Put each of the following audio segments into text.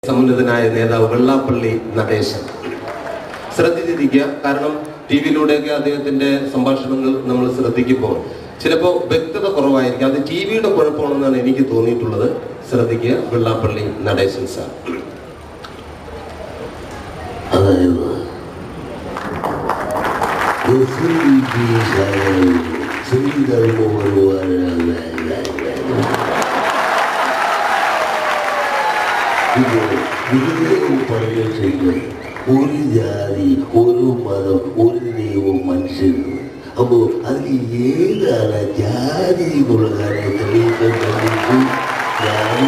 സമുന്നതനായ നേതാവ് വെള്ളാപ്പള്ളി നടേശൻ. ശ്രദ്ധിച്ചിരിക്കുക, കാരണം ടി വിയിലൂടെയൊക്കെ അദ്ദേഹത്തിന്റെ സംഭാഷണങ്ങൾ നമ്മൾ ശ്രദ്ധിക്കുമ്പോൾ ചിലപ്പോൾ വ്യക്തത കുറവായിരിക്കും. അത് ടി വിയുടെ കുഴപ്പമാണെന്നാണ് എനിക്ക് തോന്നിയിട്ടുള്ളത്. ശ്രദ്ധിക്കുക, വെള്ളാപ്പള്ളി നടേശൻ സാർ. അതായത് പറഞ്ഞു ചെയ്യുന്നത് ഒരു ജാതി, ഒരു മതം, ഒരു ദൈവം, മനുഷ്യരും. അപ്പോൾ അതിൽ ഏതാണ് ജാതി എന്നുള്ള കാര്യം തെളിയിക്കാൻ വേണ്ടിയിട്ട് ഞാൻ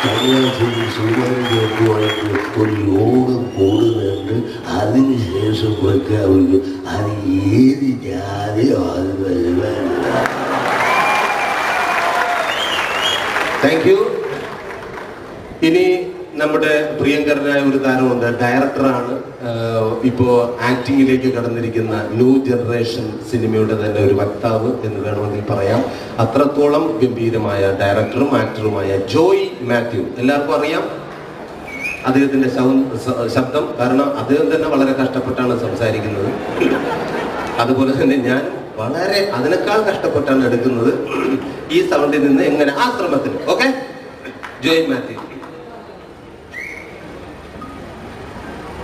ചങ്ങനാശ്ശേരി സുമാരിക്കുമായിട്ട് ഒരു യോഗം കൂടുന്നുണ്ട്. അതിനുശേഷം പ്രഖ്യാപിക്കും അത് ഏത് ജാതിയോ അത്. Thank you. ഇനി നമ്മുടെ പ്രിയങ്കരനായ ഒരു താരമുണ്ട്, ഡയറക്ടറാണ്, ഇപ്പോൾ ആക്ടിങ്ങിലേക്ക് കടന്നിരിക്കുന്ന ന്യൂ ജനറേഷൻ സിനിമയുടെ തന്നെ ഒരു വക്താവ് എന്ന് വേണമെങ്കിൽ പറയാം. അത്രത്തോളം ഗംഭീരമായ ഡയറക്ടറും ആക്ടറുമായ ജോയ് മാത്യു. എല്ലാവർക്കും അറിയാം അദ്ദേഹത്തിന്റെ ശബ്ദം, കാരണം അദ്ദേഹം തന്നെ വളരെ കഷ്ടപ്പെട്ടാണ് സംസാരിക്കുന്നത്. അതുപോലെ തന്നെ ഞാൻ വളരെ അതിനേക്കാൾ കഷ്ടപ്പെട്ടാണ് എടുക്കുന്നത്. ഈ സൗണ്ടിൽ നിന്ന് എങ്ങനെ ആ ശ്രമത്തിൽ. ഓക്കെ, ജോയ് മാത്യു.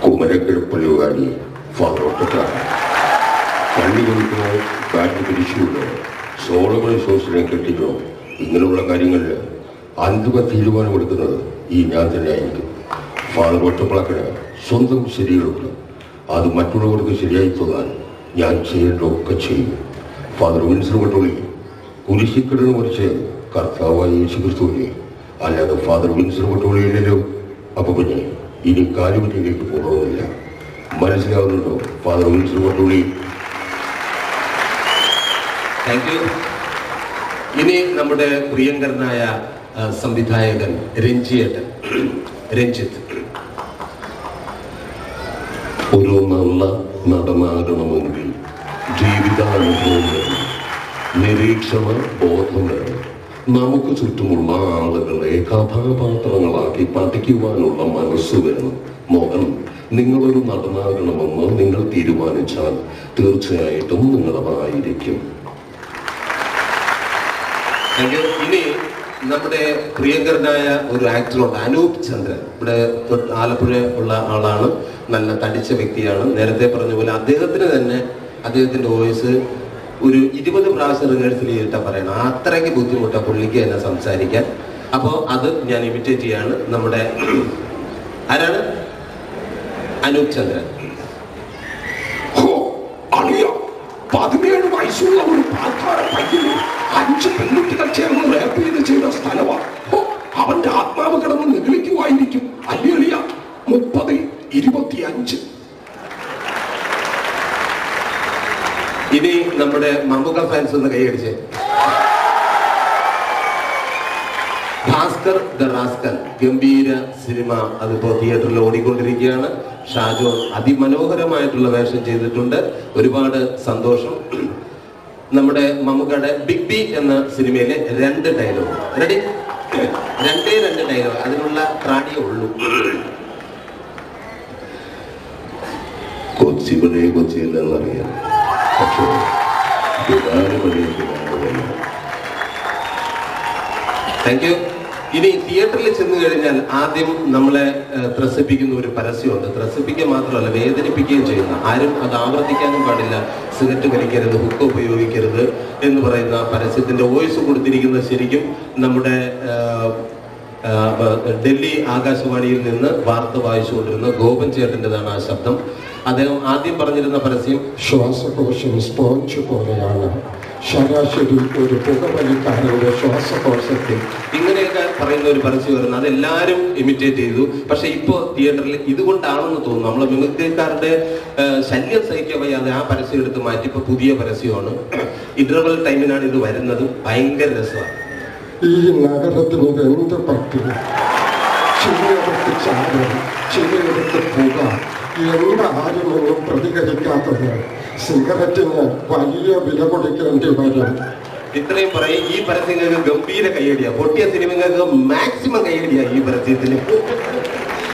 കുമരക്കിഴപ്പള്ളിവാടി ഫാദറോട്ടക്കാരൻ പള്ളികൾക്ക് ബാറ്റ് പിരിച്ചുകൊണ്ട് സോളമൻ സോസിനെ കെട്ടിക്കോ, ഇങ്ങനെയുള്ള കാര്യങ്ങളിൽ അന്തിമ തീരുമാനമെടുക്കുന്നത് ഈ ഞാൻ തന്നെ ആയിരിക്കും. ഫാദർ ഒറ്റപ്പളക്കിന് സ്വന്തം ശരികളുണ്ട്, അത് മറ്റുള്ളവർക്ക് ശരിയായി തോന്നാൻ ഞാൻ ചെയ്യേണ്ടതൊക്കെ ചെയ്യും. ഫാദർ വിൻസർ വട്ടോളി കുരിശിക്കടന്ന് മറിച്ച് കർത്താവായ യേശുക്രിസ്തുവിനെ, അല്ലാതെ ഫാദർ വിൻസർ വട്ടോളിയില്ലല്ലോ. അപ്പൊ പിന്നെ ഇനി കാലുപറ്റിയിലേക്ക് പോകണമെന്നില്ല. മനസ്സിലാവുന്നുണ്ടോ father Windsor Vattoli? Thank you. ഇനി നമ്മുടെ പ്രിയങ്കരനായ സംവിധായകൻ രഞ്ജിയേട്ടൻ, രഞ്ജിത്ത്. ഒരു നല്ല നടനാകണമെങ്കിൽ ജീവിതാനുഭവം വേണം, നിരീക്ഷണ ബോധം വേണം. നമുക്ക് ചുറ്റുമുള്ള ആളുകളെ കഥാപാത്രങ്ങളാക്കി പഠിക്കുവാനുള്ള മനസ്സ് വേണം. മോഹൻ, നിങ്ങളൊരു നടനാകണമെന്ന് നിങ്ങൾ തീരുമാനിച്ചാൽ തീർച്ചയായിട്ടും നിങ്ങളതായിരിക്കും. ഇനി നമ്മുടെ പ്രിയങ്കരനായ ഒരു ആക്ടറുണ്ട്, അനൂപ് ചന്ദ്രൻ. ഇവിടെ ആലപ്പുഴ ഉള്ള ആളാണ്, നല്ല തടിച്ച വ്യക്തിയാണ്. നേരത്തെ പറഞ്ഞ പോലെ അദ്ദേഹത്തിന് തന്നെ അദ്ദേഹത്തിന്റെ വോയിസ് ഒരു 20 പ്രാവശ്യം റിഹേഴ്സൽ ചെയ്തിട്ടാ പറയണം. അത്രയ്ക്ക് ബുദ്ധിമുട്ടാണ് പുള്ളിക്ക് തന്നെ സംസാരിക്കാൻ. അപ്പോൾ അത് ഞാൻ ഇമിറ്റേറ്റ് ചെയ്യാണ്. നമ്മുടെ ആരാണ്? അനൂപ് ചന്ദ്രൻ. 17 വയസ്സുള്ള ഒരു പാൽക്കാര പയ്യന് 5 പെൺകുട്ടികൾ ചേർന്ന് റേപ്പ് ചെയ്ത സ്ഥലമാണ്. അവന്റെ ആത്മാവ് കിടന്ന് നിഗളിക്കുവായിരിക്കും. അല്ലിയ 30-25. ഇനി നമ്മുടെ മമ്മൂക്ക ഫാൻസ് ഒന്ന് കൈയടിച്ചേ. ഭാസ്കർ ദ റാസ്കൽ, ഗംഭീര സിനിമ, അതിപ്പോ തിയേറ്ററിൽ ഓടിക്കൊണ്ടിരിക്കുകയാണ്. ഷാജോൺ അതിമനോഹരമായിട്ടുള്ള വേഷം ചെയ്തിട്ടുണ്ട്. ഒരുപാട് സന്തോഷം. നമ്മുടെ മമ്മൂക്കയുടെ ബിഗ് ബി എന്ന സിനിമയിലെ 2 ഡയലോഗ് റെഡി, 2 ഡയലോഗ്, അതിനുള്ള ത്രാണിയേ ഉള്ളൂ. കൊച്ചിവിടെ കൊച്ചിയില്ലെന്നറിയാം, പക്ഷേ താങ്ക് യു. ഇനി തിയേറ്ററിൽ ചെന്ന് കഴിഞ്ഞാൽ ആദ്യം നമ്മളെ ത്രസിപ്പിക്കുന്ന ഒരു പരസ്യമുണ്ട്. ത്രസിപ്പിക്കുക മാത്രമല്ല, വേദനിപ്പിക്കുകയും ചെയ്യുന്ന, ആരും അത് ആവർത്തിക്കാനും പാടില്ല. സിഗരറ്റ് വലിക്കരുത്, ഹുക്ക് ഉപയോഗിക്കരുത് എന്ന് പറയുന്ന പരസ്യത്തിന്റെ വോയിസ് കൊടുത്തിരിക്കുന്നത് ശരിക്കും നമ്മുടെ ഡൽഹി ആകാശവാണിയിൽ നിന്ന് വാർത്ത വായിച്ചുകൊണ്ടിരുന്ന ഗോപൻ ചേട്ടൻ്റെതാണ് ആ ശബ്ദം. അദ്ദേഹം ആദ്യം പറഞ്ഞിരുന്ന പരസ്യം, ശ്വാസകോശം സ്പോഞ്ച് പോലെയാണ്, ശരാശരി ഒരു പുകവലിക്കാരന്റെ ശ്വാസകോശത്തിൽ, ഇങ്ങനെയൊക്കെ പറയുന്ന ഒരു പരസ്യം വരുന്നത്. അതെല്ലാവരും ഇമിറ്റേറ്റ് ചെയ്തു. പക്ഷെ ഇപ്പോൾ തിയേറ്ററിൽ ഇതുകൊണ്ടാണെന്ന് തോന്നുന്നു, നമ്മളെ മിമിക്രിക്കാരുടെ ശല്യം സഹിക്കാൻ വയ്യാതെ ആ പരസ്യം എടുത്ത് മാറ്റി ഇപ്പോൾ പുതിയ പരസ്യമാണ്. ഇന്റർവൽ ടൈമിനാണ് ഇത് വരുന്നത്. ഭയങ്കര രസമാണ്. ഈ നഗരത്തിന് എന്ത് പറ്റും? ചിലയിടത്ത് ചാരം, ചിലയിടത്ത് പുക, എന്താരുമൊന്നും പ്രതികരിക്കാത്തത്. സിഗരറ്റിന് വലിയ വില കൊടുക്കേണ്ടി വരും. ഇത്രയും പറയും. ഈ പരസ്യങ്ങൾക്ക് ഗംഭീര കയ്യടിയാണ്. പൊട്ടിയ സിനിമകൾക്ക് മാക്സിമം കയ്യടിയാണ് ഈ പരസ്യത്തിന്.